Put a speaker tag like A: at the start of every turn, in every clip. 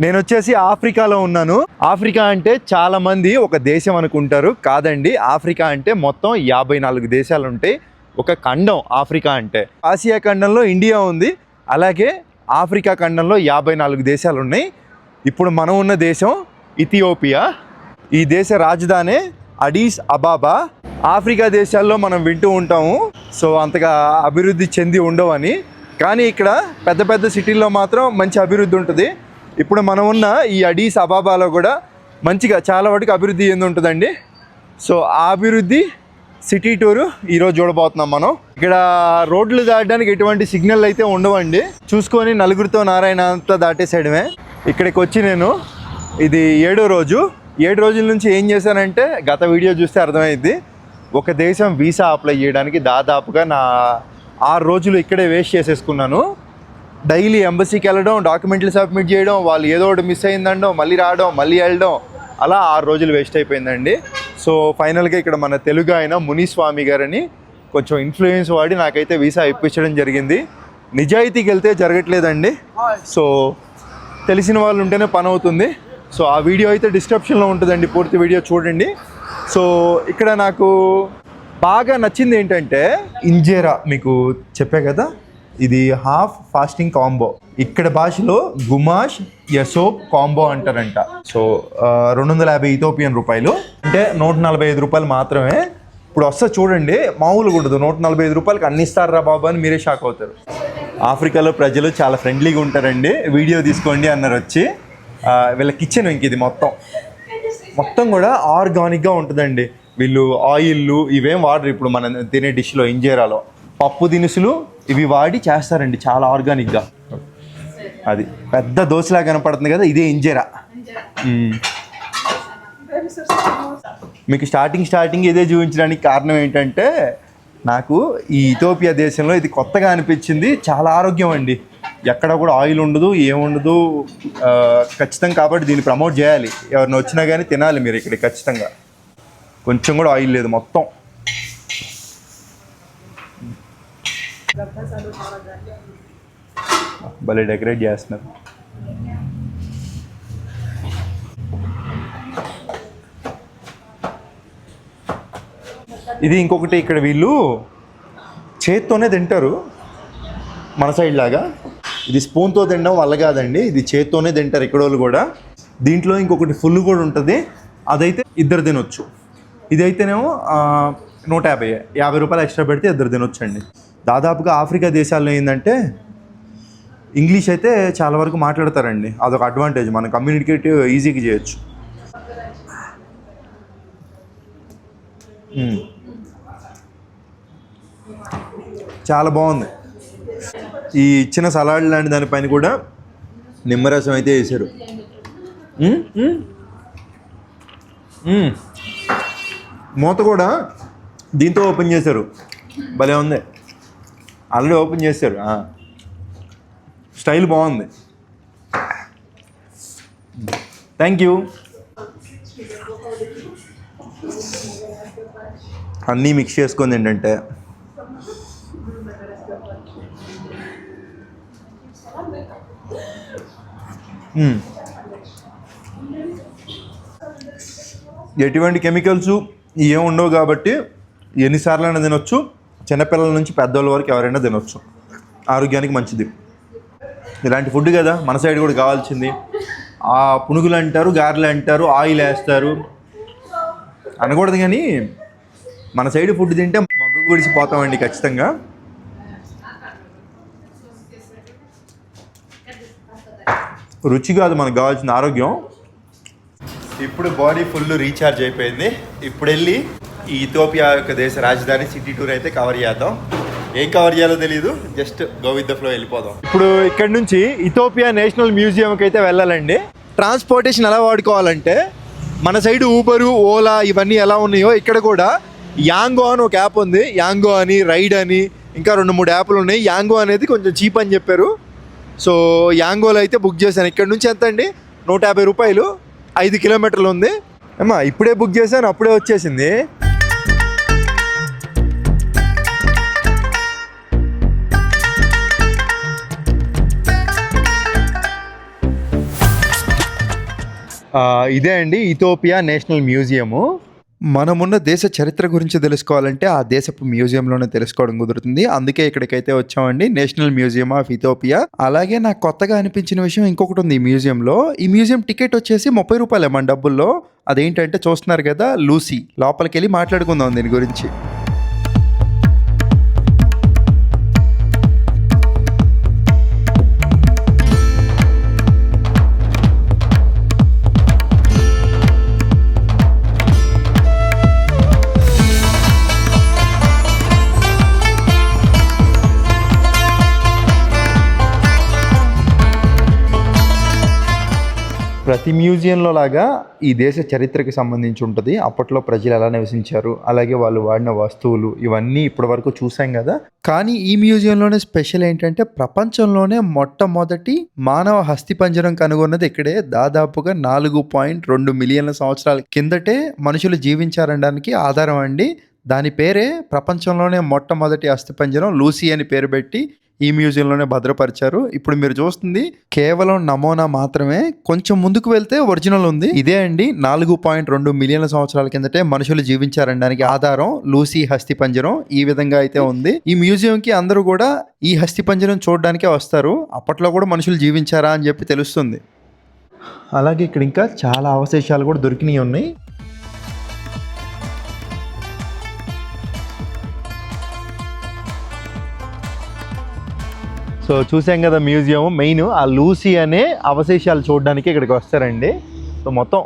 A: నేను వచ్చేసి ఆఫ్రికాలో ఉన్నాను. ఆఫ్రికా అంటే చాలా మంది ఒక దేశం అనుకుంటారు, కాదండి. ఆఫ్రికా అంటే మొత్తం 54 దేశాలు ఉంటాయి. ఒక ఖండం ఆఫ్రికా అంటే. ఆసియా ఖండంలో ఇండియా ఉంది, అలాగే ఆఫ్రికా ఖండంలో 54 దేశాలు ఉన్నాయి. ఇప్పుడు మనం ఉన్న దేశం ఇథియోపియా. ఈ దేశ రాజధాని అడిస్ అబాబా. ఆఫ్రికా దేశాల్లో మనం వింటూ ఉంటాము సో అంతగా అభివృద్ధి చెంది ఉండవని, కానీ ఇక్కడ పెద్ద పెద్ద సిటీల్లో మాత్రం మంచి అభివృద్ధి ఉంటుంది. ఇప్పుడు మనం ఉన్న ఈ అడిస్ అబాబాలో కూడా మంచిగా చాలా వరకు అభివృద్ధి చెంది ఉంటుందండి. సో ఆ అభివృద్ధి సిటీ టూరు ఈరోజు చూడబోతున్నాం మనం. ఇక్కడ రోడ్లు దాటడానికి ఎటువంటి సిగ్నల్ అయితే ఉండవండి. చూసుకొని నలుగురితో నారాయణ అంతా దాటేసేయడమే. ఇక్కడికి వచ్చి నేను ఇది 7వ రోజు. 7 రోజుల నుంచి ఏం చేశానంటే గత వీడియో చూస్తే అర్థమైంది. ఒక దేశం వీసా అప్లై చేయడానికి దాదాపుగా నా 6 రోజులు ఇక్కడే వేస్ట్ చేసేసుకున్నాను. డైలీ ఎంబసీకి వెళ్ళడం, డాక్యుమెంట్లు సబ్మిట్ చేయడం, వాళ్ళు ఏదో ఒకటి మిస్ అయిందండో మళ్ళీ రావడం, మళ్ళీ వెళ్ళడం, అలా 6 రోజులు వేస్ట్ అయిపోయిందండి. సో ఫైనల్గా ఇక్కడ మన తెలుగు ఆయన మునిస్వామి గారని కొంచెం ఇన్ఫ్లుయెన్స్ వాడి నాకైతే వీసా ఇప్పించడం జరిగింది. నిజాయితీకి వెళ్తే జరగట్లేదండి. సో తెలిసిన వాళ్ళు ఉంటేనే పని అవుతుంది. సో ఆ వీడియో అయితే డిస్క్రిప్షన్లో ఉంటుందండి, పూర్తి వీడియో చూడండి. సో ఇక్కడ నాకు బాగా నచ్చింది ఏంటంటే ఇంజేరా. మీకు చెప్పే కదా, ఇది హాఫ్ ఫాస్టింగ్ కాంబో. ఇక్కడ భాషలో గుమాష్ యసోప్ కాంబో అంటారంట. సో 250 ఇథియోపియన్ రూపాయలు, అంటే 145 రూపాయలు మాత్రమే. ఇప్పుడు వస్తా చూడండి, మామూలుగా ఉండదు. 145 రూపాయలకి అన్ని ఇస్తారా బాబు అని మీరే షాక్ అవుతారు. ఆఫ్రికాలో ప్రజలు చాలా ఫ్రెండ్లీగా ఉంటారండి. వీడియో తీసుకోండి అన్నారు వచ్చి. వీళ్ళ కిచెన్ ఇంక ఇది మొత్తం కూడా ఆర్గానిక్గా ఉంటుందండి. వీళ్ళు ఆయిల్లు ఇవేం వాడరు. ఇప్పుడు మనం తినే డిష్లో ఇంజేరాలో పప్పు దినుసులు ఇవి వాడి చేస్తారండి, చాలా ఆర్గానిక్గా. అది పెద్ద దోశలా కనపడుతుంది కదా, ఇదే ఇంజేరా. మీకు స్టార్టింగ్ ఇదే చూపించడానికి కారణం ఏంటంటే నాకు ఈ ఇథియోపియా దేశంలో ఇది కొత్తగా అనిపించింది. చాలా ఆరోగ్యం అండి, ఎక్కడ కూడా ఆయిల్ ఉండదు, ఏముండదు ఖచ్చితంగా. కాబట్టి దీన్ని ప్రమోట్ చేయాలి. ఎవరిని వచ్చినా కానీ తినాలి మీరు ఇక్కడ ఖచ్చితంగా. కొంచెం కూడా ఆయిల్ లేదు, మొత్తం. భలే డెకరేట్ చేస్తున్నారు. ఇది ఇంకొకటి, ఇక్కడ వీళ్ళు చేత్తోనే తింటారు మన సైడ్ లాగా. ఇది స్పూన్తో తినడం వల్ల కాదండి, ఇది చేత్తోనే తింటారు ఇక్కడ వాళ్ళు కూడా. దీంట్లో ఇంకొకటి ఫుల్ కూడా ఉంటుంది, అదైతే ఇద్దరు తినొచ్చు. ఇదైతేనేమో 150 రూపాయలు ఎక్స్ట్రా పెడితే ఇద్దరు తినొచ్చు అండి. దాదాపుగా ఆఫ్రికా దేశాల్లో ఏంటంటే ఇంగ్లీష్ అయితే చాలా వరకు మాట్లాడతారండి, అదొక అడ్వాంటేజ్. మనం కమ్యూనికేట్ ఈజీగా చేయొచ్చు. చాలా బాగుంది. ఈ ఇచ్చిన సలాడ్ లాంటి దానిపైన కూడా నిమ్మరసం అయితే వేసారు. మూత కూడా దీంతో ఓపెన్ చేశారు, భలే ఉంది. ఆల్రెడీ ఓపెన్ చేశారు, స్టైల్ బాగుంది. Thank you. అన్నీ మిక్స్ చేసుకుంది ఏంటంటే ఎటువంటి కెమికల్స్ ఏం ఉండవు కాబట్టి ఎన్నిసార్లైనా తినొచ్చు. చిన్నపిల్లల నుంచి పెద్దవాళ్ళ వరకు ఎవరైనా తినొచ్చు, ఆరోగ్యానికి మంచిది. ఇలాంటి ఫుడ్ కదా మన సైడ్ కూడా కావాల్సింది. ఆ పునుగులు అంటారు, గారెలు అంటారు, ఆయిల్ వేస్తారు అనకూడదు, కానీ మన సైడ్ ఫుడ్ తింటే మగ్గు గుడిసిపోతామండి ఖచ్చితంగా. రుచి కాదు మనకు కావాల్సిన ఆరోగ్యం. ఇప్పుడు బాడీ ఫుల్ రీఛార్జ్ అయిపోయింది. ఇప్పుడు వెళ్ళి ఈ ఇథియోపియా యొక్క దేశ రాజధాని సిటీ టూర్ అయితే కవర్ చేద్దాం. ఏం కవర్ చేయాలో తెలియదు, just go with the flow వెళ్ళిపోదాం. ఇప్పుడు ఇక్కడ నుంచి ఇథియోపియా నేషనల్ మ్యూజియంకి అయితే వెళ్ళాలండి. ట్రాన్స్పోర్టేషన్ ఎలా వాడుకోవాలంటే మన సైడ్ ఊబరు, ఓలా ఇవన్నీ ఎలా ఉన్నాయో ఇక్కడ కూడా యాంగో అని ఒక యాప్ ఉంది. యాంగో అని, రైడ్ అని, ఇంకా 2-3 యాప్లు ఉన్నాయి. యాంగో అనేది కొంచెం చీప్ అని చెప్పారు. సో యాంగోలో అయితే బుక్ చేశాను. ఇక్కడ నుంచి ఎంత అండి, 150 రూపాయలు, 5 కిలోమీటర్లు ఉంది. అమ్మా ఇప్పుడే బుక్ చేశాను, అప్పుడే వచ్చేసింది. ఇదే అండి ఇథియోపియా నేషనల్ మ్యూజియము. మనమున్న దేశ చరిత్ర గురించి తెలుసుకోవాలంటే ఆ దేశపు మ్యూజియంలోనే తెలుసుకోవడం కుదురుతుంది. అందుకే ఇక్కడికైతే వచ్చామండి, నేషనల్ మ్యూజియం ఆఫ్ ఇథియోపియా. అలాగే నాకు కొత్తగా అనిపించిన విషయం ఇంకొకటి ఉంది ఈ మ్యూజియంలో. ఈ మ్యూజియం టికెట్ వచ్చేసి 30 రూపాయలే మన డబ్బుల్లో. అదేంటంటే చూస్తున్నారు కదా, లూసీ. లోపలికి వెళ్ళి మాట్లాడుకుందాం దీని గురించి. ప్రతి మ్యూజియంలో లాగా ఈ దేశ చరిత్రకి సంబంధించి ఉంటుంది. అప్పట్లో ప్రజలు ఎలా నివసించారు, అలాగే వాళ్ళు వాడిన వస్తువులు, ఇవన్నీ ఇప్పటి వరకు చూసాం కదా. కానీ ఈ మ్యూజియంలోనే స్పెషల్ ఏంటంటే ప్రపంచంలోనే మొట్టమొదటి మానవ హస్తిపంజరం కనుగొన్నది ఇక్కడే. దాదాపుగా 4.2 మిలియన్ల సంవత్సరాల కిందటే మనుషులు జీవించారనడానికి ఆధారం అండి. దాని పేరే ప్రపంచంలోనే మొట్టమొదటి అస్థిపంజరం లూసీ అని పేరు పెట్టి ఈ మ్యూజియంలోనే భద్రపరిచారు. ఇప్పుడు మీరు చూస్తుంది కేవలం నమూనా మాత్రమే. కొంచెం ముందుకు వెళ్తే ఒరిజినల్ ఉంది. ఇదే అండి 4.2 మిలియన్ల సంవత్సరాల కిందటే మనుషులు జీవించారనడానికి ఆధారం లూసీ హస్తిపంజరం. ఈ విధంగా అయితే ఉంది. ఈ మ్యూజియం కి అందరూ కూడా ఈ హస్తిపంజరం చూడడానికే వస్తారు. అప్పట్లో కూడా మనుషులు జీవించారా అని చెప్పి తెలుస్తుంది. అలాగే ఇక్కడ ఇంకా చాలా అవశేషాలు కూడా దొరికినవి ఉన్నాయి. సో చూసాం కదా మ్యూజియం. మెయిన్ ఆ లూసీ అనే అవశేషాలు చూడడానికి ఇక్కడికి వస్తారండి. సో మొత్తం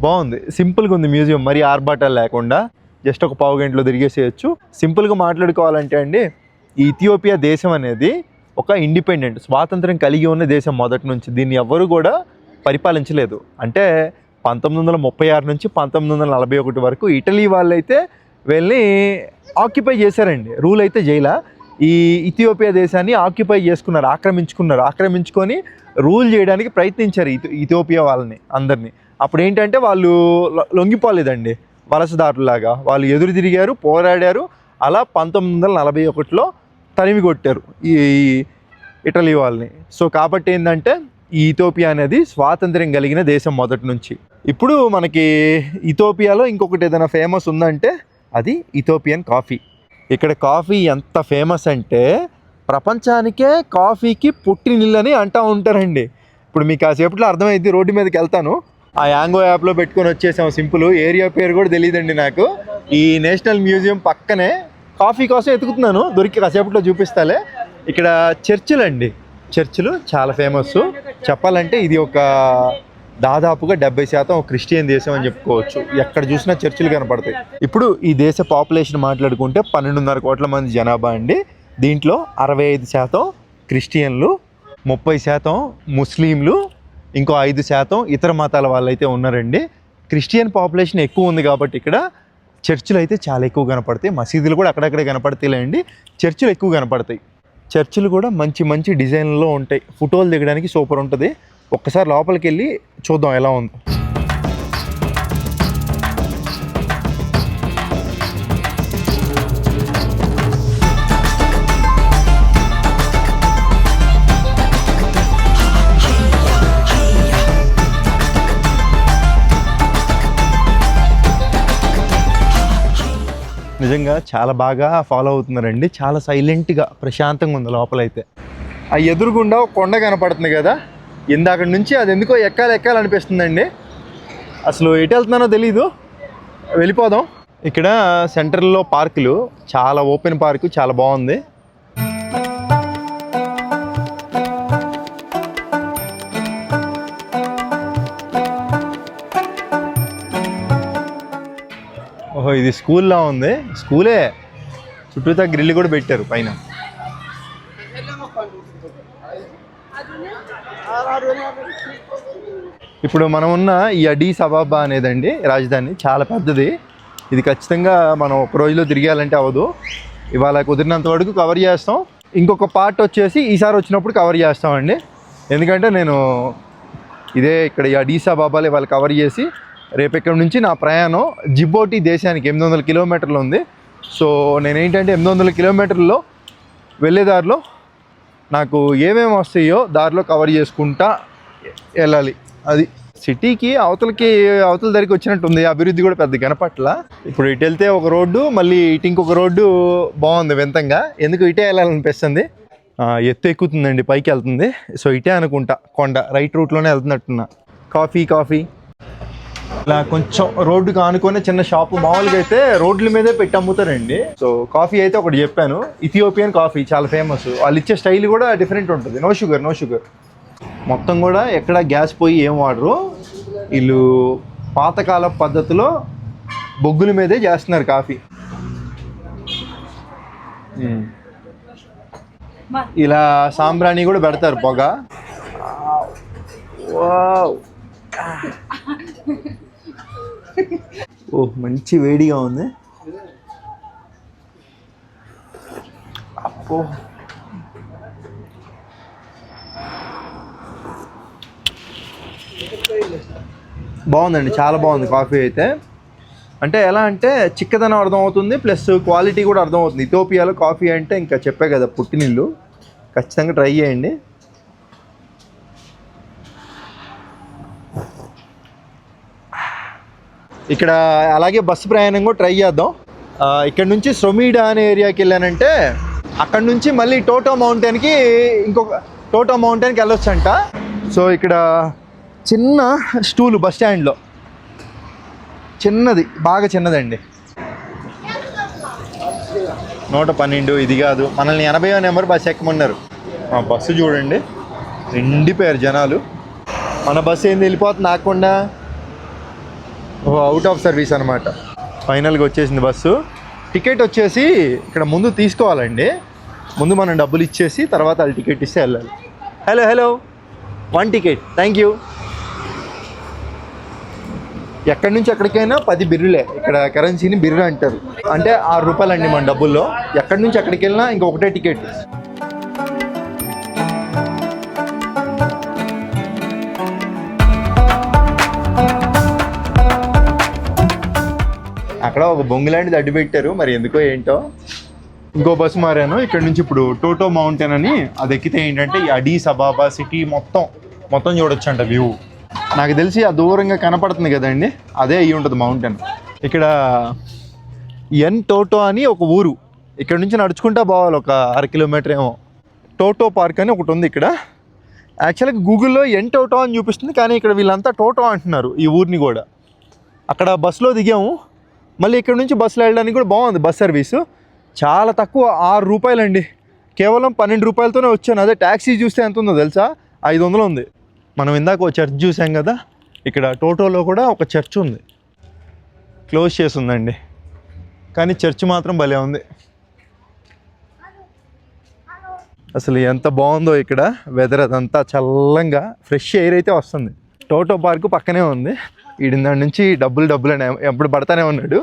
A: బాగుంది, సింపుల్గా ఉంది మ్యూజియం. మరి ఆర్భాటాలు లేకుండా జస్ట్ ఒక పావు గంటలో తిరిగేసేయచ్చు. సింపుల్గా మాట్లాడుకోవాలంటే అండి, ఈ ఇథియోపియా దేశం అనేది ఒక ఇండిపెండెంట్ స్వాతంత్రం కలిగి ఉన్న దేశం మొదటి నుంచి. దీన్ని ఎవ్వరూ కూడా పరిపాలించలేదు. అంటే 1936 నుంచి 1941 వరకు ఇటలీ వాళ్ళైతే వీళ్ళని ఆక్యుపై చేశారండి. రూల్ అయితే చేయలా. ఈ ఇథియోపియా దేశాన్ని ఆక్యుపై చేసుకున్నారు, ఆక్రమించుకొని రూల్ చేయడానికి ప్రయత్నించారు ఇథియోపియా వాళ్ళని అందరినీ. అప్పుడు ఏంటంటే వాళ్ళు లొంగిపోలేదండి, వలసదారులాగా వాళ్ళు ఎదురు తిరిగారు, పోరాడారు. అలా 1941లో తరిమి కొట్టారు ఈ ఇటలీ వాళ్ళని. సో కాబట్టి ఏంటంటే ఈ ఇథియోపియా అనేది స్వాతంత్ర్యం కలిగిన దేశం మొదటి నుంచి. ఇప్పుడు మనకి ఇథియోపియాలో ఇంకొకటి ఏదైనా ఫేమస్ ఉందంటే అది ఇథియోపియన్ కాఫీ. ఇక్కడ కాఫీ ఎంత ఫేమస్ అంటే ప్రపంచానికే కాఫీకి పుట్టినిల్లని అంటూ ఉంటారండి. ఇప్పుడు మీకు కాసేపట్లో అర్థమైంది. రోడ్డు మీదకి వెళ్తాను, ఆ యాంగో యాప్లో పెట్టుకొని వచ్చేసాము. సింపుల్, ఏరియా పేరు కూడా తెలియదండి నాకు. ఈ నేషనల్ మ్యూజియం పక్కనే కాఫీ కోసం ఎతుకుతున్నాను, దొరికి కాసేపట్లో చూపిస్తాలే. ఇక్కడ చర్చిలు అండి, చర్చిలు చాలా ఫేమస్. చెప్పాలంటే ఇది ఒక దాదాపుగా 70% క్రిస్టియన్ దేశం అని చెప్పుకోవచ్చు. ఎక్కడ చూసినా చర్చిలు కనపడతాయి. ఇప్పుడు ఈ దేశ పాపులేషన్ మాట్లాడుకుంటే 12.5 కోట్ల మంది జనాభా అండి. దీంట్లో 65% క్రిస్టియన్లు, 30% ముస్లింలు, ఇంకో 5% ఇతర మతాల వాళ్ళైతే ఉన్నారండి. క్రిస్టియన్ పాపులేషన్ ఎక్కువ ఉంది కాబట్టి ఇక్కడ చర్చిలు అయితే చాలా ఎక్కువ కనపడతాయి. మసీదులు కూడా అక్కడక్కడే కనపడతాయిలేండి, చర్చిలు ఎక్కువ కనపడతాయి. చర్చిలు కూడా మంచి మంచి డిజైన్లో ఉంటాయి. ఫోటోలు దిగడానికి సూపర్ ఉంటుంది. ఒక్కసారి లోపలికి వెళ్ళి చూద్దాం ఎలా ఉందో. నిజంగా చాలా బాగా ఫాలో అవుతున్నారండి. చాలా సైలెంట్గా ప్రశాంతంగా ఉంది లోపలైతే. ఆ ఎదురుగుండా ఒక కొండ కనపడుతుంది కదా, ఇందాక నుంచి అది ఎందుకో ఎక్కాలనిపిస్తుందండి. అసలు ఎటు వెళ్తున్నానో తెలీదు, వెళ్ళిపోదాం. ఇక్కడ సెంటర్లో పార్కులు, చాలా ఓపెన్ పార్కు, చాలా బాగుంది. ఓహో, ఇది స్కూల్లా ఉంది. స్కూలే, చుట్టూతా గ్రిల్ కూడా పెట్టారు పైన. ఇప్పుడు మనం ఉన్న ఈ అడీస్ అబాబా అనేదండి రాజధాని, చాలా పెద్దది. ఇది ఖచ్చితంగా మనం ఒక రోజులో తిరిగేయాలంటే అవ్వదు. ఇవాళ కుదిరినంత వరకు కవర్ చేస్తాం. ఇంకొక పార్ట్ వచ్చేసి ఈసారి వచ్చినప్పుడు కవర్ చేస్తామండి. ఎందుకంటే నేను ఇదే ఇక్కడ ఈ అడీస్ అబాబాలు ఇవాళ కవర్ చేసి రేపు ఇక్కడ నుంచి నా ప్రయాణం జిబోటి దేశానికి 800 కిలోమీటర్లు ఉంది. సో నేనేంటంటే 800 కిలోమీటర్లలో వెళ్ళేదారిలో నాకు ఏమేమి వస్తాయో దారిలో కవర్ చేసుకుంటా వెళ్ళాలి. అది సిటీకి అవతల దగ్గరికి వచ్చినట్టుంది, అభివృద్ధి కూడా పెద్ద కనపట్ల. ఇప్పుడు ఇటు వెళ్తే ఒక రోడ్డు, మళ్ళీ ఇటు ఇంకొక రోడ్డు బాగుంది వింతంగా. ఎందుకు ఇటే వెళ్ళాలనిపిస్తుంది. ఎత్తు ఎక్కుతుందండి, పైకి వెళ్తుంది. సో ఇటే అనుకుంటా, కొండ రైట్ రూట్లోనే వెళ్తున్నట్టున్నా. కాఫీ ఇలా కొంచెం రోడ్డుకి ఆనుకొని చిన్న షాపు. మామూలుగా అయితే రోడ్ల మీదే పెట్టి అమ్ముతారండి. సో కాఫీ అయితే ఒకటి చెప్పాను, ఇథియోపియన్ కాఫీ చాలా ఫేమస్. వాళ్ళు ఇచ్చే స్టైల్ కూడా డిఫరెంట్ ఉంటుంది. No sugar. మొత్తం కూడా ఎక్కడ గ్యాస్ పొయ్యి ఏం వాడరు. వీళ్ళు పాతకాల పద్ధతిలో బొగ్గుల మీదే చేస్తున్నారు కాఫీ. ఇలా సాంబ్రాణి కూడా పెడతారు, పొగ. ఓ మంచి వేడిగా ఉంది. అప్పో బాగుందండి, చాలా బాగుంది కాఫీ అయితే. అంటే ఎలా అంటే చిక్కదనం అర్థమవుతుంది, ప్లస్ క్వాలిటీ కూడా అర్థమవుతుంది. ఇథియోపియాలో కాఫీ అంటే ఇంకా చెప్పే కదా పుట్టినిల్లు. ఖచ్చితంగా ట్రై చేయండి. ఇక్కడ అలాగే బస్సు ప్రయాణం కూడా ట్రై చేద్దాం. ఇక్కడ నుంచి సొమీడా అనే ఏరియాకి వెళ్ళానంటే అక్కడ నుంచి మళ్ళీ టోటో మౌంటైన్కి వెళ్ళొచ్చంట. సో ఇక్కడ చిన్న స్టూలు బస్ స్టాండ్లో, చిన్నది, బాగా చిన్నదండి. 112 ఇది కాదు, మనల్ని 80వ నెంబర్ బస్సు ఎక్కమన్నారు. బస్సు చూడండి, నిండిపోయారు జనాలు. మన బస్సు ఏంది వెళ్ళిపోతుంది ఆకుండా. అవుట్ ఆఫ్ సర్వీస్ అనమాట. ఫైనల్గా వచ్చేసింది బస్సు. టికెట్ వచ్చేసి ఇక్కడ ముందు తీసుకోవాలండి. ముందు మనం డబ్బులు ఇచ్చేసి తర్వాత వాళ్ళు టికెట్ ఇస్తే వెళ్ళాలి. Hello 1 ticket, thank you. ఎక్కడి నుంచి ఎక్కడికైనా 10 బిర్రులే. ఇక్కడ కరెన్సీని బిర్రు అంటారు, అంటే 6 రూపాయలు అండి మన డబ్బుల్లో. ఎక్కడి నుంచి ఎక్కడికి వెళ్ళినా ఇంకొకటే టికెట్. అక్కడ ఒక బొంగులాంటిది అడ్డు పెట్టారు, మరి ఎందుకో ఏంటో. ఇంకో బస్సు మారాను. ఇక్కడ నుంచి ఇప్పుడు టోటో మౌంటైన్ అని, అది ఎక్కితే ఏంటంటే ఈ అడీస్ అబాబా సిటీ మొత్తం చూడొచ్చు అంట వ్యూ. నాకు తెలిసి ఆ దూరంగా కనపడుతుంది కదండి, అదే అయ్యి ఉంటుంది మౌంటైన్. ఇక్కడ ఎన్ టోటో అని ఒక ఊరు, ఇక్కడ నుంచి నడుచుకుంటా పోవాలి ఒక 1/2 కిలోమీటర్ ఏమో. టోటో పార్క్ అని ఒకటి ఉంది ఇక్కడ. యాక్చువల్గా గూగుల్లో ఎన్ టోటో అని చూపిస్తుంది, కానీ ఇక్కడ వీళ్ళంతా టోటో అంటున్నారు ఈ ఊరిని కూడా. అక్కడ బస్సులో దిగాము. మళ్ళీ ఇక్కడ నుంచి బస్సులో వెళ్ళడానికి కూడా బాగుంది బస్ సర్వీసు. చాలా తక్కువ, 6 రూపాయలండి. కేవలం 12 రూపాయలతోనే వచ్చాను. అదే ట్యాక్సీ చూస్తే ఎంత ఉందో తెలుసా, 500 ఉంది. మనం ఇందాక ఒక చర్చ్ చూసాం కదా, ఇక్కడ టోటోలో కూడా ఒక చర్చ్ ఉంది. క్లోజ్ చేసి ఉందండి, కానీ చర్చ్ మాత్రం భలే ఉంది. అసలు ఎంత బాగుందో ఇక్కడ వెదర్, అదంతా చల్లంగా ఫ్రెష్ ఎయిర్ అయితే వస్తుంది. టోటో పార్క్ పక్కనే ఉంది. వీడి దాని నుంచి డబ్బులు అని ఎప్పుడు పడతానే ఉన్నాడు.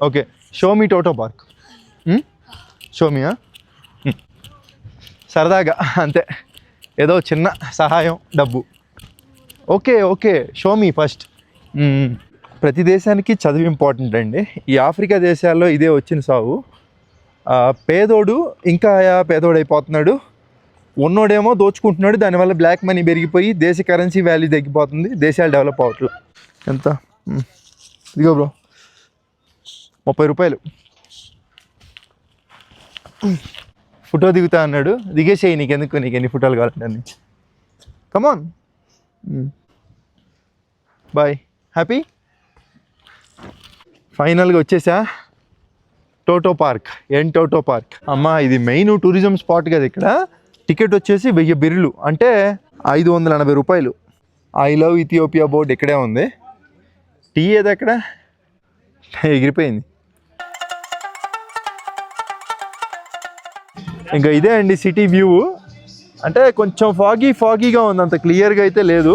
A: ఓకే, షో మీ టోటో పార్క్. షో మీయా, సరదాగా అంతే, ఏదో చిన్న సహాయం, డబ్బు. Okay show me first. ప్రతి దేశానికి చదువు ఇంపార్టెంట్ అండి. ఈ ఆఫ్రికా దేశాల్లో ఇదే వచ్చిన సాగు. పేదోడు ఇంకా పేదోడైపోతున్నాడు, ఉన్నోడేమో దోచుకుంటున్నాడు. దానివల్ల బ్లాక్ మనీ పెరిగిపోయి దేశ కరెన్సీ వాల్యూ తగ్గిపోతుంది, దేశాలు డెవలప్ అవ్వట్లేదు. ఎంత ఇదిగో బ్రో, 30 రూపాయలు. ఫోటో దిగుతా అన్నాడు, దిగేసేయి, నీకు ఎన్ని ఫోటోలు కావాలంటే అన్ని. కమాన్, బాయ్, హ్యాపీ. ఫైనల్గా వచ్చేసా టోటో పార్క్, టోటో పార్క్. అమ్మా, ఇది మెయిన్ టూరిజం స్పాట్ కదా. ఇక్కడ టికెట్ వచ్చేసి 1000 బిర్రులు, అంటే 580 రూపాయలు. ఐ లవ్ ఇథియోపియా బోర్డు ఇక్కడే ఉంది. టీ ఏది అక్కడ ఎగిరిపోయింది. ఇంకా ఇదే అండి సిటీ వ్యూ. అంటే కొంచెం ఫాగీగా ఉంది, అంత క్లియర్గా అయితే లేదు.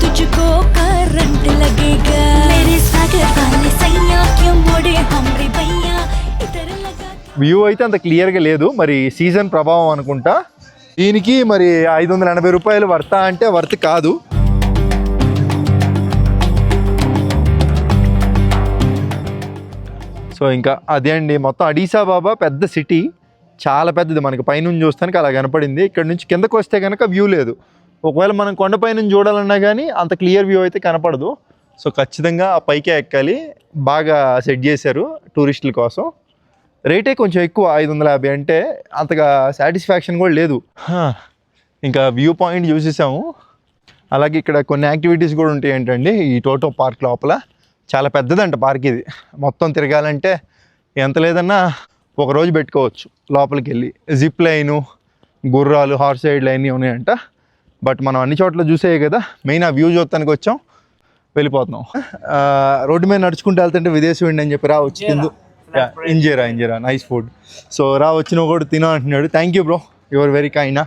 B: तुझको करंट लगेगा, मेरे सागर वाले सैया क्यों मोड़े हमरे
A: వ్యూ అయితే అంత క్లియర్గా లేదు, మరి సీజన్ ప్రభావం అనుకుంటా. దీనికి మరి 580 రూపాయలు వర్తా అంటే వర్త్ కాదు. సో ఇంకా అదే అండి, మొత్తం అడీస్ అబాబా పెద్ద సిటీ, చాలా పెద్దది. మనకి పైనుంచి చూస్తానికి అలా కనపడింది. ఇక్కడ నుంచి కిందకు వస్తే కనుక వ్యూ లేదు. ఒకవేళ మనం కొండపై నుంచి చూడాలన్నా కానీ అంత క్లియర్ వ్యూ అయితే కనపడదు. సో ఖచ్చితంగా ఆ పైకే ఎక్కాలి. బాగా సెట్ చేశారు టూరిస్టుల కోసం. రేటే కొంచెం ఎక్కువ, 550 అంటే అంతగా సాటిస్ఫాక్షన్ కూడా లేదు. ఇంకా వ్యూ పాయింట్ చూసేసాము. అలాగే ఇక్కడ కొన్ని యాక్టివిటీస్ కూడా ఉంటాయి ఏంటండి ఈ టోటో పార్క్ లోపల. చాలా పెద్దదంట పార్క్ ఇది. మొత్తం తిరగాలంటే ఎంత లేదన్నా ఒక రోజు పెట్టుకోవచ్చు లోపలికి వెళ్ళి. జిప్ లైను, గుర్రాలు, హార్స్ రైడ్లు అన్నీ ఉన్నాయంట. బట్ మనం అన్ని చోట్ల చూసేవి కదా, మెయిన్ ఆ వ్యూ చూడటానికి వచ్చాం, వెళ్ళిపోతున్నాం. రోడ్డు మీద నడుచుకుంటూ వెళ్తుంటే విదేశీ వెండి అని చెప్పి రావచ్చు కింద. ఇంజేరా నైస్ ఫుడ్. సో వచ్చిన కూడా తినో అంటున్నాడు. Thank you bro, your very kind.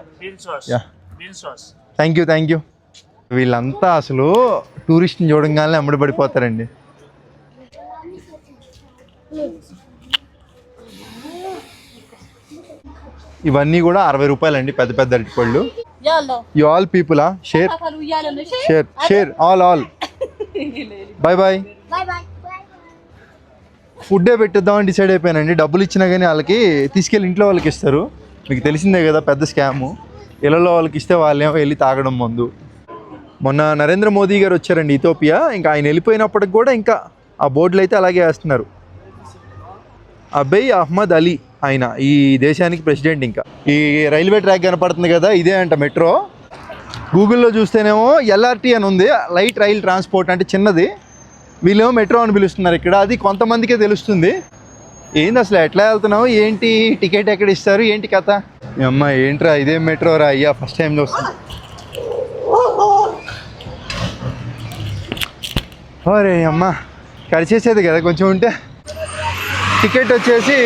A: Thank you. వీళ్ళంతా అసలు టూరిస్ట్ని చూడంగానే అమ్మడి పడిపోతారండి. ఇవన్నీ కూడా 60 రూపాయలండి, పెద్ద పెద్ద అరటిపళ్ళు. You all people share all bye. ఫుడ్డే పెట్టిద్దామని డిసైడ్ అయిపోయానండి. డబ్బులు ఇచ్చినా కానీ వాళ్ళకి తీసుకెళ్ళి ఇంట్లో వాళ్ళకి ఇస్తారు. మీకు తెలిసిందే కదా పెద్ద స్కాము. ఇళ్ళలో వాళ్ళకి ఇస్తే వాళ్ళేమో వెళ్ళి తాగడం ముందు. మొన్న నరేంద్ర మోదీ గారు వచ్చారండి ఇథియోపియా. ఇంకా ఆయన వెళ్ళిపోయినప్పటికి కూడా ఇంకా ఆ బోర్డులు అయితే అలాగే వేస్తున్నారు. అబేయ్ అహ్మద్ అలీ ఆయన ఈ దేశానికి ప్రెసిడెంట్. ఇంకా ఈ రైల్వే ట్రాక్ కనపడుతుంది కదా, ఇదే అంట మెట్రో. గూగుల్లో చూస్తేనేమో ఎల్ఆర్టీ అని ఉంది, లైట్ రైల్ ట్రాన్స్పోర్ట్ అంటే చిన్నది. వీళ్ళేమో మెట్రో అని పిలుస్తున్నారు ఇక్కడ. అది కొంతమందికే తెలుస్తుంది. ఏంది అసలు ఎట్లా వెళ్తున్నావు, ఏంటి టికెట్ ఎక్కడ ఇస్తారు, ఏంటి కథ? అమ్మ ఏంట్రా ఇదేం మెట్రో రా అయ్యా, ఫస్ట్ టైం చూస్తుంది. అరే అమ్మ ఖర్చేసేది కదా కొంచెం ఉంటే. టికెట్ వచ్చేసి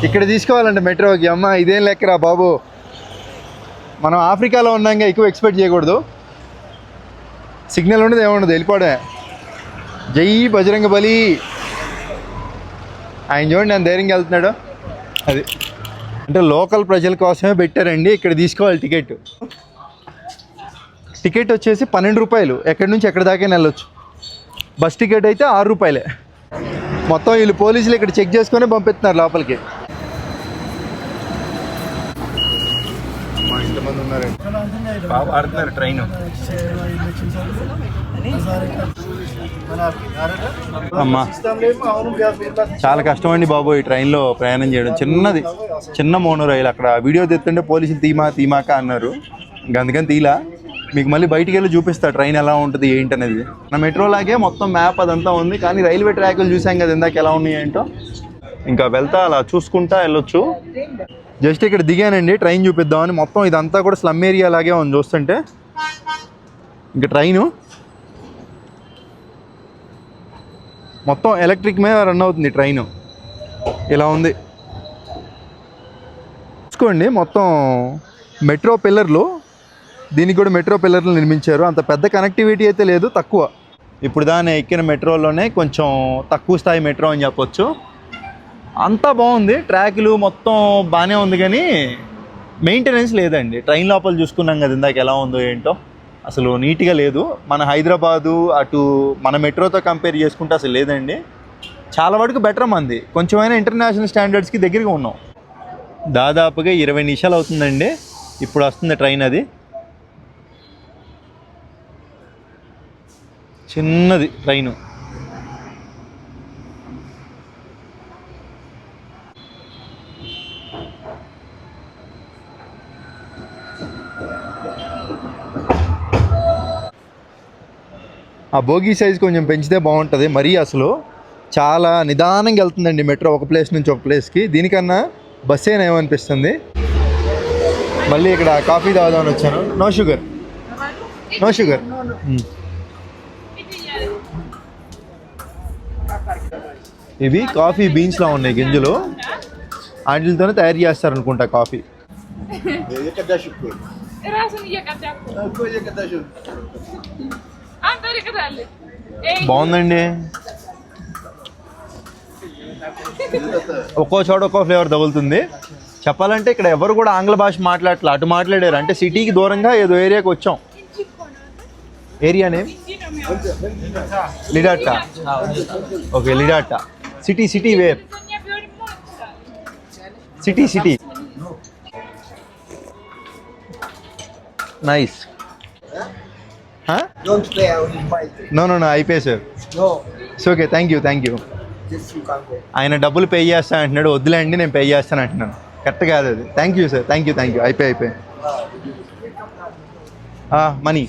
A: ఇక్కడ తీసుకోవాలంటే మెట్రోకి. అమ్మ ఇదేం లెక్కరా బాబు, మనం ఆఫ్రికాలో ఉన్నాక ఎక్కువ ఎక్స్పెక్ట్ చేయకూడదు. సిగ్నల్ ఉండదు ఏముండదు, వెళ్ళిపోవడమే. జై బజరంగ బలి. ఆయన చూడండి నేను ధైర్యంగా వెళ్తున్నాడు. అది అంటే లోకల్ ప్రజల కోసమే పెట్టారండి. ఇక్కడ తీసుకోవాలి టికెట్. టికెట్ వచ్చేసి 12 రూపాయలు, ఎక్కడి నుంచి ఎక్కడి దాకా వెళ్ళొచ్చు. బస్ టికెట్ అయితే 6 రూపాయలే. మొత్తం వీళ్ళు పోలీసులు ఇక్కడ చెక్ చేసుకొని పంపిస్తున్నారు లోపలికి. ఇంతమంది ఉన్నారండి, బాగా ఆడుతున్నారు ట్రైన్. అమ్మా చాలా కష్టం అండి బాబు ఈ ట్రైన్లో ప్రయాణం చేయడం. చిన్న మోనో రైలు. అక్కడ వీడియో తెస్తుంటే పోలీసులు తీమాక అన్నారు. ఇంకా అందుకని తీలా. మీకు మళ్ళీ బయటికి వెళ్ళి చూపిస్తా ట్రైన్ ఎలా ఉంటుంది ఏంటి అనేది. నా మెట్రో లాగే మొత్తం మ్యాప్ అదంతా ఉంది, కానీ రైల్వే ట్రాకులు చూసాం కదా ఇందాక ఎలా ఉన్నాయి ఏంటో. ఇంకా వెళ్తా అలా చూసుకుంటా వెళ్ళొచ్చు. జస్ట్ ఇక్కడ దిగానండి ట్రైన్ చూపిద్దామని. మొత్తం ఇదంతా కూడా స్లమ్ ఏరియా లాగే ఉంది చూస్తుంటే. ఇంకా ట్రైను మొత్తం ఎలక్ట్రిక్ మీద రన్ అవుతుంది ట్రైను. ఇలా ఉంది చూసుకోండి. మొత్తం మెట్రో పిల్లర్లు, దీనికి కూడా మెట్రో పిల్లర్లు నిర్మించారు. అంత పెద్ద కనెక్టివిటీ అయితే లేదు, తక్కువ. ఇప్పుడు దాన్ని ఎక్కిన మెట్రోలోనే కొంచెం తక్కువ స్థాయి మెట్రో అని చెప్పొచ్చు. అంతా బాగుంది, ట్రాకులు మొత్తం బాగానే ఉంది, కానీ మెయింటెనెన్స్ లేదండి. ట్రైన్ లోపల చూసుకున్నాం కదా ఇందాక ఎలా ఉందో ఏంటో, అసలు నీట్గా లేదు. మన హైదరాబాదు అటు మన మెట్రోతో కంపేర్ చేసుకుంటే అసలు లేదండి. చాలా వరకు బెటర్ మంది, కొంచెమైనా ఇంటర్నేషనల్ స్టాండర్డ్స్కి దగ్గరగా ఉన్నాం. దాదాపుగా 20 నిమిషాలు అవుతుందండి. ఇప్పుడు వస్తుంది ట్రైన్. అది చిన్నది ట్రైను. ఆ బోగీ సైజ్ కొంచెం పెంచితే బాగుంటుంది. మరీ అసలు చాలా నిదానంగా వెళ్తుందండి మెట్రో ఒక ప్లేస్ నుంచి ఒక ప్లేస్కి. దీనికన్నా బస్ అయినా ఏమనిపిస్తుంది. మళ్ళీ ఇక్కడ కాఫీ తాగుదామని వచ్చాను. No sugar. ఇవి కాఫీ బీన్స్లా ఉన్నాయి గింజలు, వాటితోనే తయారు చేస్తారనుకుంటా కాఫీ. బాగుందండి. ఒక్కో చోట ఒక్కో ఫ్లేవర్ తగులుతుంది. చెప్పాలంటే ఇక్కడ ఎవరు కూడా ఆంగ్ల భాష మాట్లాడట్లే, అటు మాట్లాడారు. అంటే సిటీకి దూరంగా ఏదో ఏరియాకి వచ్చాం. ఏరియా నేమ్ లిడాటా. ఓకే, లిడాటా. City where? City. Nice.
B: Don't pay, I will invite you.
A: No I pay sir.
B: No,
A: it's okay, thank you.
B: just you can go.
A: ఆయన డబ్బులు పే చేస్తాను అంటున్నాడు, వద్దులేండి నేను పే చేస్తాను అంటున్నాను. కరెక్ట్ కాదు అది. Thank you sir, thank you. అయిపోయి money.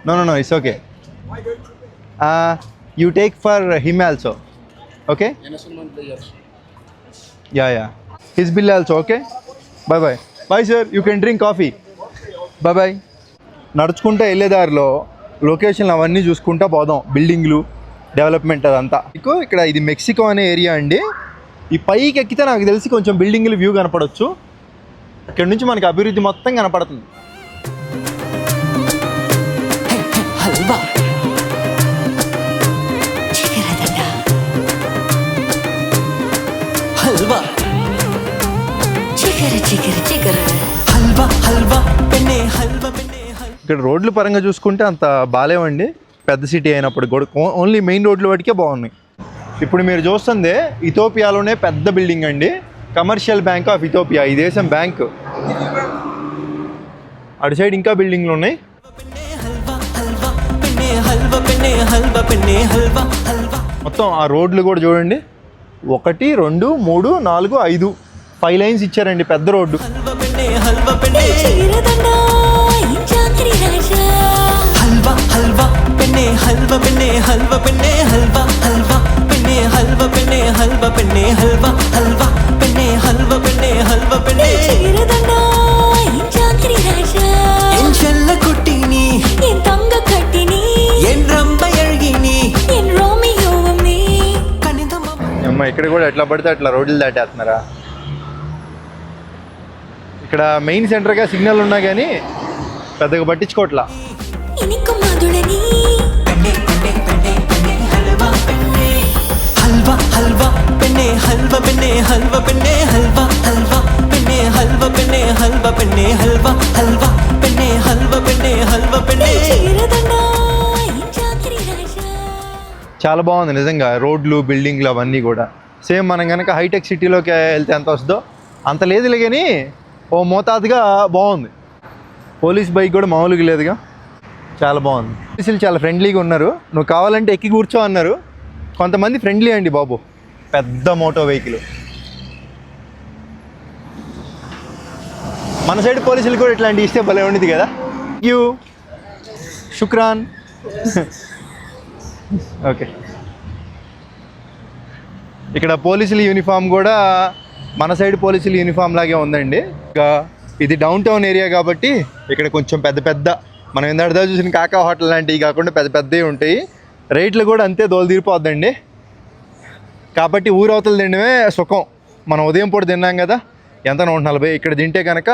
A: No it's okay. You take for him also. Okay, ya his bill also. Okay, bye sir. You can drink coffee. Bye. నడుచుకుంటూ వెళ్ళేదారిలో లొకేషన్లు అవన్నీ చూసుకుంటా పోదాం. బిల్డింగ్లు, డెవలప్మెంట్ అదంతా. ఇక్కడ ఇది మెక్సికో అనే ఏరియా అండి. ఈ పైకి ఎక్కితే నాకు తెలిసి కొంచెం బిల్డింగ్లు వ్యూ కనపడవచ్చు. ఇక్కడ నుంచి మనకి అభివృద్ధి మొత్తం కనపడుతుంది.
C: హల్వా హల్వా హల్వా పెన్నే హల్వా పెన్నే.
A: ఇక్కడ రోడ్ల పరంగా చూసుకుంటే అంత బాలేవండి, పెద్ద సిటీ అయినప్పుడు కూడా. ఓన్లీ మెయిన్ రోడ్ల వాటికే బాగున్నాయి. ఇప్పుడు మీరు చూస్తుంది ఇథోపియాలోనే పెద్ద బిల్డింగ్ అండి, కమర్షియల్ బ్యాంక్ ఆఫ్ ఇథోపియా. ఈ దేశం బ్యాంకు. అటు సైడ్ ఇంకా బిల్డింగ్లు ఉన్నాయి. మొత్తం ఆ రోడ్లు కూడా చూడండి. 1 2 3 4 5 5 లైన్స్ ఇచ్చారండి, పెద్ద రోడ్డు. అమ్మ, ఇక్కడ కూడా ఎట్లా పడితే అట్లా రోడ్లు దాటేస్తున్నారా? ఇక్కడ మెయిన్ సెంటర్గా సిగ్నల్ ఉన్నా కానీ పెద్దగా పట్టించుకోవట్లా. చాలా బాగుంది నిజంగా. రోడ్లు, బిల్డింగ్లు అవన్నీ కూడా సేమ్. మనం కనుక హైటెక్ సిటీలోకి వెళ్తే ఎంత వస్తుందో అంత లేదులే, కానీ ఓ మోతాదుగా బాగుంది. పోలీస్ బైక్ కూడా మామూలుగా లేదుగా, చాలా బాగుంది. పోలీసులు చాలా ఫ్రెండ్లీగా ఉన్నారు. నువ్వు కావాలంటే ఎక్కి కూర్చో అన్నారు. కొంతమంది ఫ్రెండ్లీ అండి బాబు. పెద్ద మోటో వెహికల్. మన సైడ్ పోలీసులు కూడా ఇట్లాంటి ఇస్తే భలే ఉండేది కదా. యూ శుక్రాన్. ఓకే, ఇక్కడ పోలీసుల యూనిఫామ్ కూడా మన సైడ్ పోలీసుల యూనిఫామ్ లాగే ఉందండి. ఇంకా ఇది డౌన్ టౌన్ ఏరియా కాబట్టి ఇక్కడ కొంచెం పెద్ద మనం ఇందాక చూసిన కాకా హోటల్ లాంటివి కాకుండా పెద్దవి ఉంటాయి. రేట్లు కూడా అంతే దోలు. కాబట్టి ఊరవతలు తినడమే సుఖం. మనం ఉదయం పూట తిన్నాం కదా, ఎంత 140. ఇక్కడ తింటే కనుక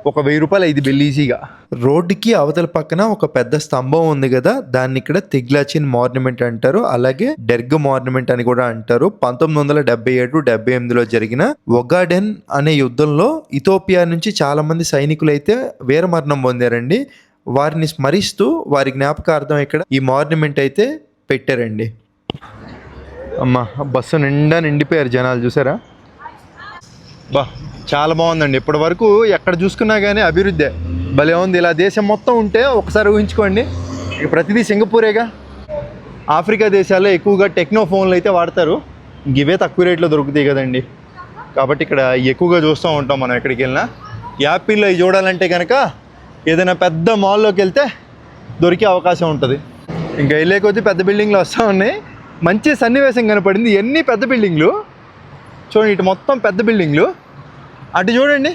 A: ఒక 1000 రూపాయలు ఇది బిల్ ఈజీగా. రోడ్డుకి అవతల పక్కన ఒక పెద్ద స్తంభం ఉంది కదా, దాన్ని ఇక్కడ తిగ్లాచిన్ మాన్యుమెంట్ అంటారు. అలాగే డెర్గ్ మాన్యుమెంట్ అని కూడా అంటారు. 1977-78లో జరిగిన ఒగాడెన్ అనే యుద్ధంలో ఇథోపియా నుంచి చాలా మంది సైనికులు అయితే వీరమరణం పొందారండి. వారిని స్మరిస్తూ వారి జ్ఞాపకార్థం ఇక్కడ ఈ మాన్యుమెంట్ అయితే పెట్టారండి. అమ్మా, బస్సు నిండా నిండిపోయారు జనాలు, చూసారా? బా, చాలా బాగుందండి. ఇప్పటి వరకు ఎక్కడ చూసుకున్నా కానీ అభివృద్ధి భలే ఉంది. ఇలా దేశం మొత్తం ఉంటే ఒకసారి ఊహించుకోండి, ఇక ప్రతిదీ సింగపూరేగా. ఆఫ్రికా దేశాల్లో ఎక్కువగా టెక్నో ఫోన్లు అయితే వాడతారు. ఇవే తక్కువ రేట్లో దొరుకుతాయి కదండి, కాబట్టి ఇక్కడ ఎక్కువగా చూస్తూ ఉంటాం మనం ఎక్కడికి వెళ్ళినా. యాపిల్లో ఇవి చూడాలంటే కనుక ఏదైనా పెద్ద మాల్లోకి వెళ్తే దొరికే అవకాశం ఉంటుంది. ఇంకా వెళ్ళే కొద్దీ పెద్ద బిల్డింగ్లు వస్తూ ఉన్నాయి. మంచి సన్నివేశం కనపడింది. ఎన్ని పెద్ద బిల్డింగ్లు చూడండి. ఇటు మొత్తం పెద్ద బిల్డింగ్లు, అటు చూడండి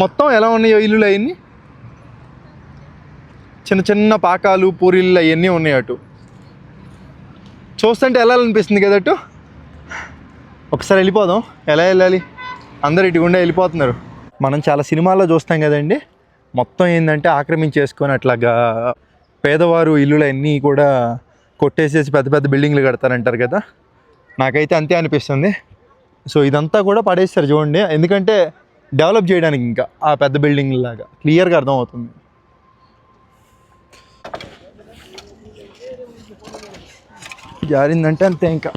A: మొత్తం ఎలా ఉన్నాయో ఇల్లులు. అవన్నీ చిన్న పాకాలు, పూరీలు అవన్నీ ఉన్నాయి. అటు చూస్తుంటే వెళ్ళాలనిపిస్తుంది కదా. అటు ఒకసారి వెళ్ళిపోదాం. ఎలా వెళ్ళాలి? అందరు ఇటు గుండా వెళ్ళిపోతున్నారు. మనం చాలా సినిమాల్లో చూస్తాం కదండి, మొత్తం ఏంటంటే ఆక్రమించేసుకొని అట్లాగా పేదవారు ఇల్లులు అన్నీ కూడా కొట్టేసేసి పెద్ద బిల్డింగ్లు కడతారంటారు కదా. నాకైతే అంతే అనిపిస్తుంది. సో ఇదంతా కూడా పడేస్తారు చూడండి, ఎందుకంటే డెవలప్ చేయడానికి ఇంకా ఆ పెద్ద బిల్డింగ్ లాగా క్లియర్గా అర్థమవుతుంది. జారిందంటే అంతే ఇంకా.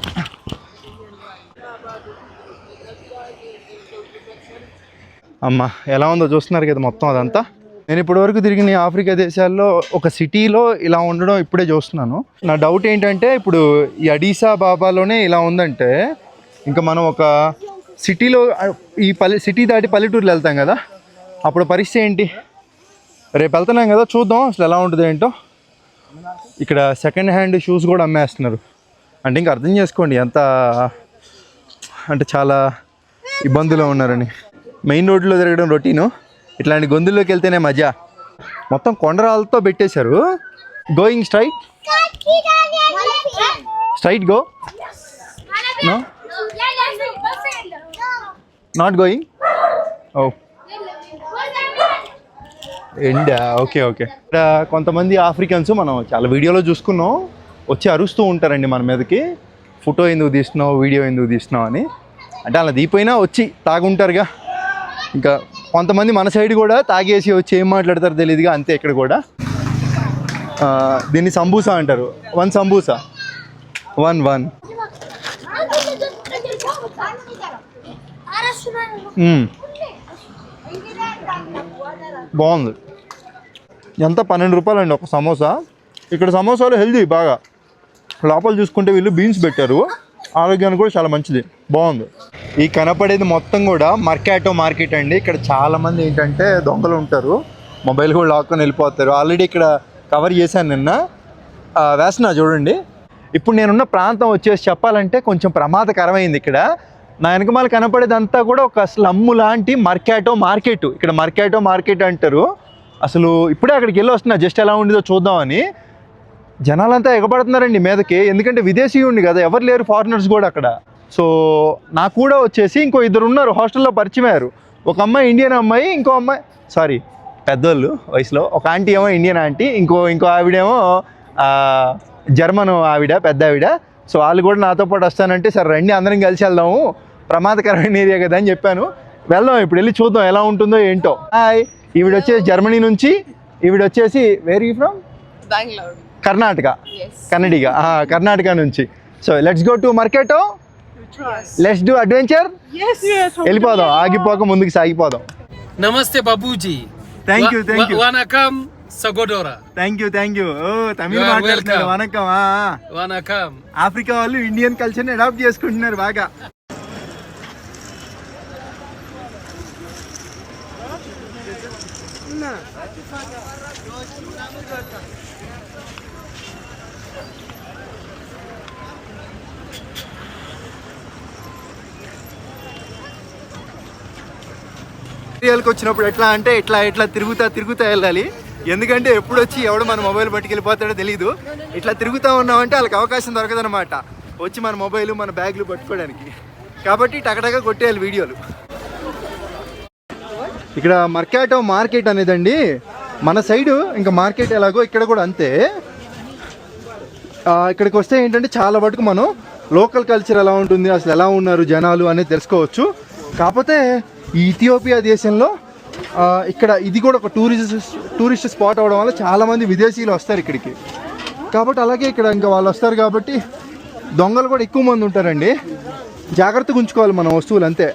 A: అమ్మ ఎలా ఉందో చూస్తున్నారు కదా మొత్తం అదంతా. నేను ఇప్పటివరకు తిరిగిన ఆఫ్రికా దేశాల్లో ఒక సిటీలో ఇలా ఉండడం ఇప్పుడే చూస్తున్నాను. నా డౌట్ ఏంటంటే ఇప్పుడు ఈ అడీసా బాబాలోనే ఇలా ఉందంటే ఇంకా మనం ఒక సిటీలో ఈ సిటీ దాటి పల్లెటూరులో వెళ్తాం కదా, అప్పుడు పరిస్థితి ఏంటి? రేపు వెళ్తున్నాం కదా, చూద్దాం అసలు ఎలా ఉంటుంది ఏంటో. ఇక్కడ సెకండ్ హ్యాండ్ షూస్ కూడా అమ్మేస్తున్నారు. అంటే ఇంకా అర్థం చేసుకోండి ఎంత అంటే చాలా ఇబ్బందులో ఉన్నారని. మెయిన్ రోడ్లో తిరగడం రొటీను, ఇట్లాంటి గొంతుల్లోకి వెళ్తేనే మజా. మొత్తం కొండరాలతో పెట్టేశారు. Going straight straight go, no not going. ఓ ఎండా, ఓకే ఓకే. ఇక్కడ కొంతమంది ఆఫ్రికన్స్ మనం చాలా వీడియోలో చూసుకున్నాం, వచ్చి అరుస్తూ ఉంటారండి మన మీదకి, ఫోటో ఎందుకు తీస్తున్నావు, వీడియో ఎందుకు తీస్తున్నావు అని. అంటే అలా దీపోయినా వచ్చి తాగుంటారుగా. ఇంకా కొంతమంది మన సైడ్ కూడా తాగేసి వచ్చి ఏం మాట్లాడతారో తెలియదుగా, అంతే. ఇక్కడ కూడా దీన్ని సంబూసా అంటారు. 1 సంబూసా 1 బాగుంది. ఎంత 12 రూపాయలు అండి ఒక సమోసా. ఇక్కడ సమోసాలు హెల్దీ బాగా. లోపల చూసుకుంటే వీళ్ళు బీన్స్ పెట్టారు, ఆరోగ్యానికి కూడా చాలా మంచిది, బాగుంది. ఈ కనపడేది మొత్తం కూడా మర్కాటో మార్కెట్ అండి. ఇక్కడ చాలామంది ఏంటంటే దొంగలు ఉంటారు, మొబైల్ కూడా లాక్కొని వెళ్ళిపోతారు. ఆల్రెడీ ఇక్కడ కవర్ చేశాను నిన్న, వేస్తున్నా చూడండి. ఇప్పుడు నేనున్న ప్రాంతం వచ్చేసి చెప్పాలంటే కొంచెం ప్రమాదకరమైంది. ఇక్కడ నా వెనకమాల కనపడేదంతా కూడా ఒక స్లమ్ లాంటి మర్కాటో మార్కెట్. ఇక్కడ మర్కాటో మార్కెట్ అంటారు. అసలు ఇప్పుడే అక్కడికి వెళ్ళి వస్తున్నా, జస్ట్ ఎలా ఉండేదో చూద్దామని. జనాలంతా ఎగబడుతున్నారండి మీదకి, ఎందుకంటే విదేశీయుడిని కదా, ఎవరు లేరు ఫారినర్స్ కూడా అక్కడ. సో నాకు కూడా వచ్చేసి ఇంకో 2 ఉన్నారు హాస్టల్లో పరిచయం అయ్యారు. ఒక అమ్మాయి ఇండియన్ అమ్మాయి, ఇంకో అమ్మాయి సారీ పెద్దోళ్ళు వయసులో, ఒక ఆంటీ ఏమో ఇండియన్ ఆంటీ, ఇంకో ఆవిడేమో జర్మన్ ఆవిడ, పెద్ద ఆవిడ. సో వాళ్ళు కూడా నాతో పాటు వస్తానంటే సరే రండి అందరం కలిసి వెళ్దాము, ప్రమాదకరమైన ఏరియా కదా అని చెప్పాను. వెళ్దాం, ఇప్పుడు వెళ్ళి చూద్దాం ఎలా ఉంటుందో ఏంటో. హాయ్, ఈవిడ వచ్చేసి జర్మనీ నుంచి, ఈవిడ వచ్చేసి where you from?
D: Bangalore.
A: Karnataka.
D: Yes.
A: Kannadiga, Karnataka నుంచి. So let's go to Merkato, let's do adventure.
D: Yes.
A: వెళ్ళిపోదాం, ఆగిపోక ముందుకు సాగిపోదాం.
E: Namaste Babuji.
A: Thank you thank you
E: Wanakam Sagodora.
A: Thank you. ఓ తమిళ
E: You are
A: మాట్లాడుతున్నారు.
E: welcome.
A: వనకం.
E: Wanakam.
A: ఆఫ్రికా వాళ్ళు ఇండియన్ కల్చర్ని అడాప్ట్ చేసుకుంటున్నారు బాగా. ఏరియాలకు వచ్చినప్పుడు ఎట్లా అంటే ఇట్లా తిరుగుతా వెళ్ళాలి. ఎందుకంటే ఎప్పుడు వచ్చి ఎవడు మన మొబైల్ పట్టుకెళ్ళిపోతాడో తెలియదు. ఇట్లా తిరుగుతూ ఉన్నామంటే వాళ్ళకి అవకాశం దొరకదనమాట వచ్చి మన మొబైల్ మన బ్యాగులు పట్టుకోవడానికి. కాబట్టి టకటగా కొట్టేయాలి వీడియోలు. ఇక్కడ మర్కాటో మార్కెట్ అనేదండి, మన సైడు ఇంకా మార్కెట్ ఎలాగో ఇక్కడ కూడా అంతే. ఇక్కడికి వస్తే ఏంటంటే చాలా వరకు మనం లోకల్ కల్చర్ ఎలా ఉంటుంది, అసలు ఎలా ఉన్నారు జనాలు అనేది తెలుసుకోవచ్చు. కాకపోతే ఈ ఇథియోపియా దేశంలో ఇక్కడ ఇది కూడా ఒక టూరిస్ట్ స్పాట్ అవడం వల్ల చాలామంది విదేశీయులు వస్తారు ఇక్కడికి. కాబట్టి అలాగే ఇక్కడ ఇంకా వాళ్ళు వస్తారు కాబట్టి దొంగలు కూడా ఎక్కువ మంది ఉంటారండి. జాగ్రత్తగా ఉంచుకోవాలి మన వస్తువులు అంతే.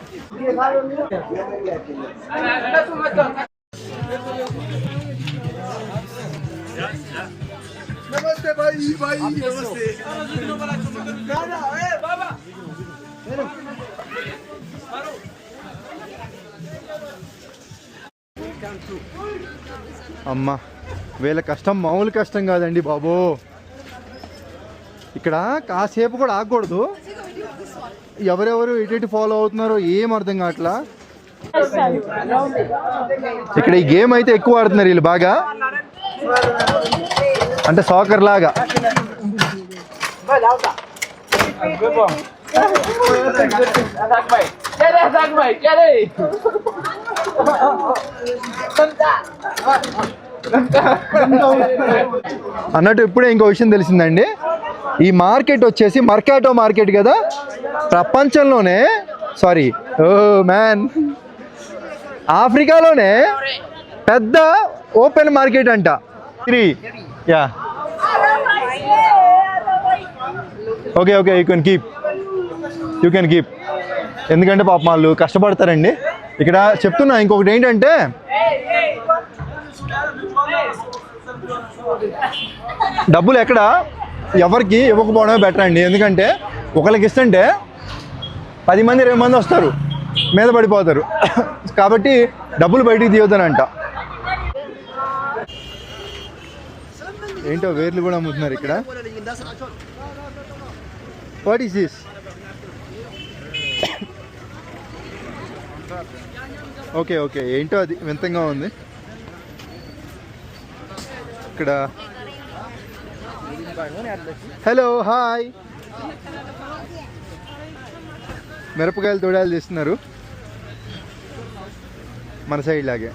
A: అమ్మా వీళ్ళ కష్టం మామూలు కష్టం కాదండి బాబు. ఇక్కడ కాసేపు కూడా ఆగకూడదు. ఎవరెవరు ఎటు ఫాలో అవుతున్నారో ఏం అర్థం కావట్లా. ఇక్కడ ఈ గేమ్ అయితే ఎక్కువ ఆడుతున్నారు వీళ్ళు బాగా, అంటే సాకర్ లాగా. అన్నట్టు ఇప్పుడే ఇంకో విషయం తెలిసిందండి. ఈ మార్కెట్ వచ్చేసి మర్కాటో మార్కెట్ కదా, ప్రపంచంలోనే ఆఫ్రికాలోనే పెద్ద ఓపెన్ మార్కెట్ అంట. Yeah okay you can keep. ఎందుకంటే పాపం వాళ్ళు కష్టపడతారండి. ఇక్కడ చెప్తున్నా ఇంకొకటి ఏంటంటే, డబ్బులు ఎక్కడ ఎవరికి ఇవ్వకపోవడమే బెటర్ అండి. ఎందుకంటే ఒకరికి ఇస్తుంటే 10 మంది 20 మంది వస్తారు, మీద పడిపోతారు. కాబట్టి డబ్బులు బయటికి తీయొద్దనంట. ఏంటో వేర్లు కూడా అమ్ముతున్నారు ఇక్కడ. What is this? ఓకే ఏంటో అది వింతంగా ఉంది. ఇక్కడ హలో హాయ్, మిరపకాయలు తోడాలు తీస్తున్నారు మన సైడ్ లాగే.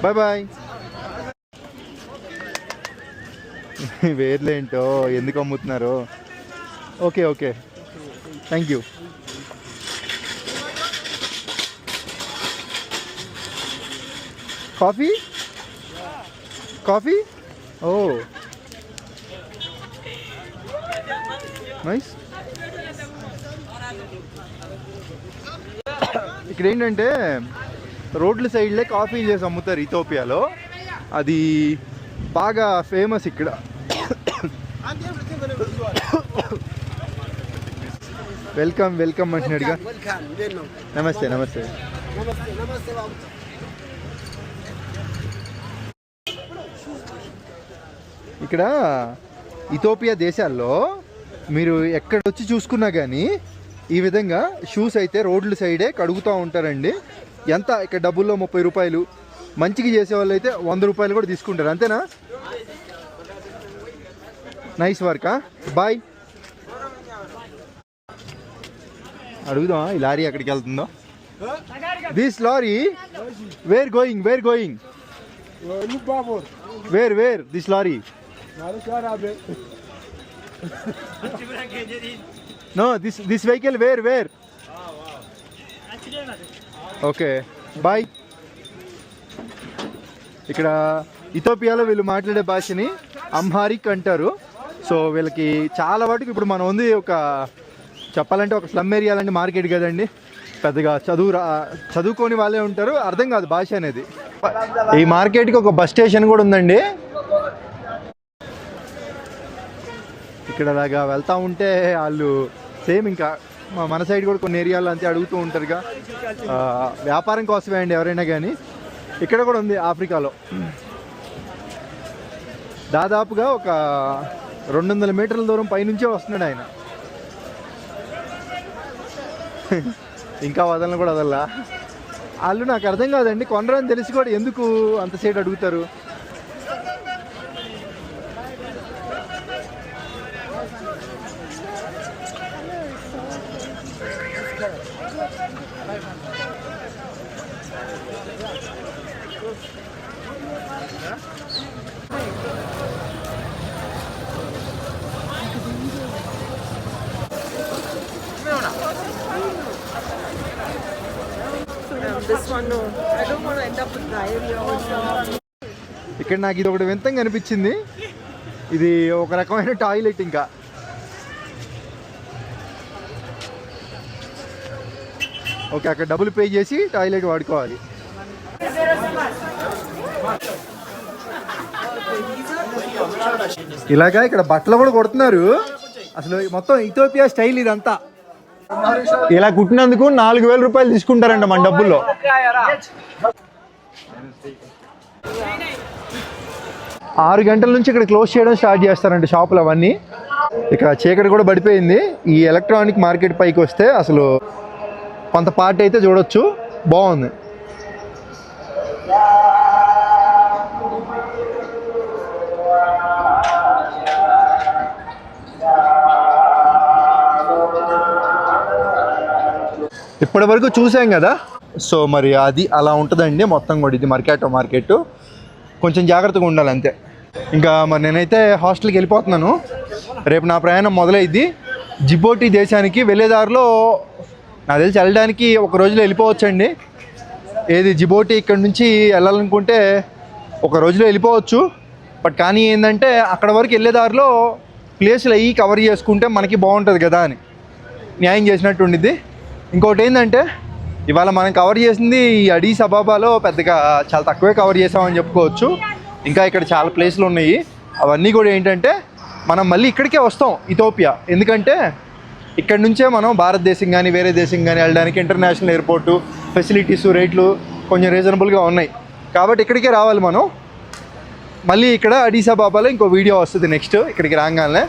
A: బాయ్. వేర్లేంటో ఎందుకు అమ్ముతున్నారు? Okay thank you. Coffee oh nice. ఇక్కడ ఏంటంటే రోడ్ల సైడ్లే కాఫీ చేసి అమ్ముతారు ఇథియోపియాలో. అది బాగా ఫేమస్ ఇక్కడ. వెల్కమ్ అంటున్నాడుగా. నమస్తే. ఇక్కడ ఇథియోపియా దేశాల్లో మీరు ఎక్కడొచ్చి చూసుకున్నా కానీ ఈ విధంగా షూస్ అయితే రోడ్ల సైడే కడుగుతూ ఉంటారండి. ఎంత ఇక్కడ డబ్బుల్లో 30 రూపాయలు, మంచిగా చేసే వాళ్ళు అయితే 100 రూపాయలు కూడా తీసుకుంటారు. అంతేనా? Nice work. బాయ్. అడుగుదాం ఈ లారీ ఎక్కడికి వెళ్తుందో. This lorry where going where this lorry? No, this vehicle where? Okay, bye. ఇక్కడ ఇథియోపియాలో వీళ్ళు మాట్లాడే భాషని అమ్హారిక్ అంటారు. సో వీళ్ళకి చాలా వాటికి ఇప్పుడు మనం ఉంది ఒక చెప్పాలంటే ఒక స్లమ్ ఏరియా లాంటి మార్కెట్ కదండి. పెద్దగా చదువుకోని వాళ్ళే ఉంటారు, అర్థం కాదు భాష అనేది. ఈ మార్కెట్కి ఒక బస్ స్టేషన్ కూడా ఉందండి. ఇక్కడ అలాగా వెళ్తూ ఉంటే వాళ్ళు సేమ్ ఇంకా మన సైడ్ కూడా కొన్ని ఏరియాలో అంతే అడుగుతూ ఉంటారుగా. వ్యాపారం కోసమే అండి ఎవరైనా కానీ. ఇక్కడ కూడా ఉంది ఆఫ్రికాలో. దాదాపుగా ఒక 200 మీటర్ల దూరం పైనుంచే వస్తున్నాడు ఆయన. ఇంకా వదలను కూడా వదల్లా. వాళ్ళు నాకు అర్థం కాదండి, కొనరని తెలిసి కూడా ఎందుకు అంత సేటు అడుగుతారు?
D: This one, no. I don't want to end up with diarrhea also.
A: ఇక్కడ నాకు ఇది ఒకటి వింతంగా అనిపించింది. ఇది ఒక రకమైన టాయిలెట్. ఇంకా ఓకే, అక్కడ డబ్బులు పే చేసి టాయిలెట్ వాడుకోవాలి. ఇలాగా ఇక్కడ బట్టలు కూడా కొడుతున్నారు. అసలు మొత్తం ఇథియోపియా స్టైల్ ఇదంతా. ఇలా కుట్టినందుకు 4000 రూపాయలు తీసుకుంటారంట మన డబ్బుల్లో. 6 గంటల నుంచి ఇక్కడ క్లోజ్ చేయడం స్టార్ట్ చేస్తారంట షాపులు అవన్నీ. ఇక చీకటి కూడా పడిపోయింది. ఈ ఎలక్ట్రానిక్ మార్కెట్ పైకి వస్తే అసలు కొంత పార్ట్ అయితే చూడొచ్చు. బాగుంది. ఇప్పటి వరకు చూసాం కదా. సో మరి అది అలా ఉంటుందండి మొత్తం కూడా. ఇది మర్కాటో మార్కెట్. కొంచెం జాగ్రత్తగా ఉండాలి అంతే. ఇంకా మరి నేనైతే హాస్టల్కి వెళ్ళిపోతున్నాను. రేపు నా ప్రయాణం మొదలైద్ది. జిబోటి దేశానికి వెళ్ళేదారిలో నాకు తెలిసి వెళ్ళడానికి ఒక రోజులో వెళ్ళిపోవచ్చండి. ఏది జిబోటి ఇక్కడ నుంచి వెళ్ళాలనుకుంటే ఒక రోజులో వెళ్ళిపోవచ్చు. బట్ కానీ ఏంటంటే అక్కడ వరకు వెళ్ళేదారిలో ప్లేసులు అవి కవర్ చేసుకుంటే మనకి బాగుంటుంది కదా అని న్యాయం చేసినట్టు ఉండిద్ది. ఇంకోటి ఏంటంటే ఇవాళ మనం కవర్ చేసింది ఈ అడీస్ అబాబాలో పెద్దగా చాలా తక్కువే కవర్ చేసామని చెప్పుకోవచ్చు. ఇంకా ఇక్కడ చాలా ప్లేసులు ఉన్నాయి. అవన్నీ కూడా ఏంటంటే మనం మళ్ళీ ఇక్కడికే వస్తాం, ఇథోపియా. ఎందుకంటే ఇక్కడ నుంచే మనం భారతదేశం కానీ వేరే దేశం కానీ వెళ్ళడానికి ఇంటర్నేషనల్ ఎయిర్పోర్టు ఫెసిలిటీస్ రేట్లు కొంచెం రీజనబుల్గా ఉన్నాయి కాబట్టి ఇక్కడికే రావాలి మనం. మళ్ళీ ఇక్కడ అడీస్ అబాబాలో ఇంకో వీడియో వస్తుంది నెక్స్ట్ ఇక్కడికి రాగానే.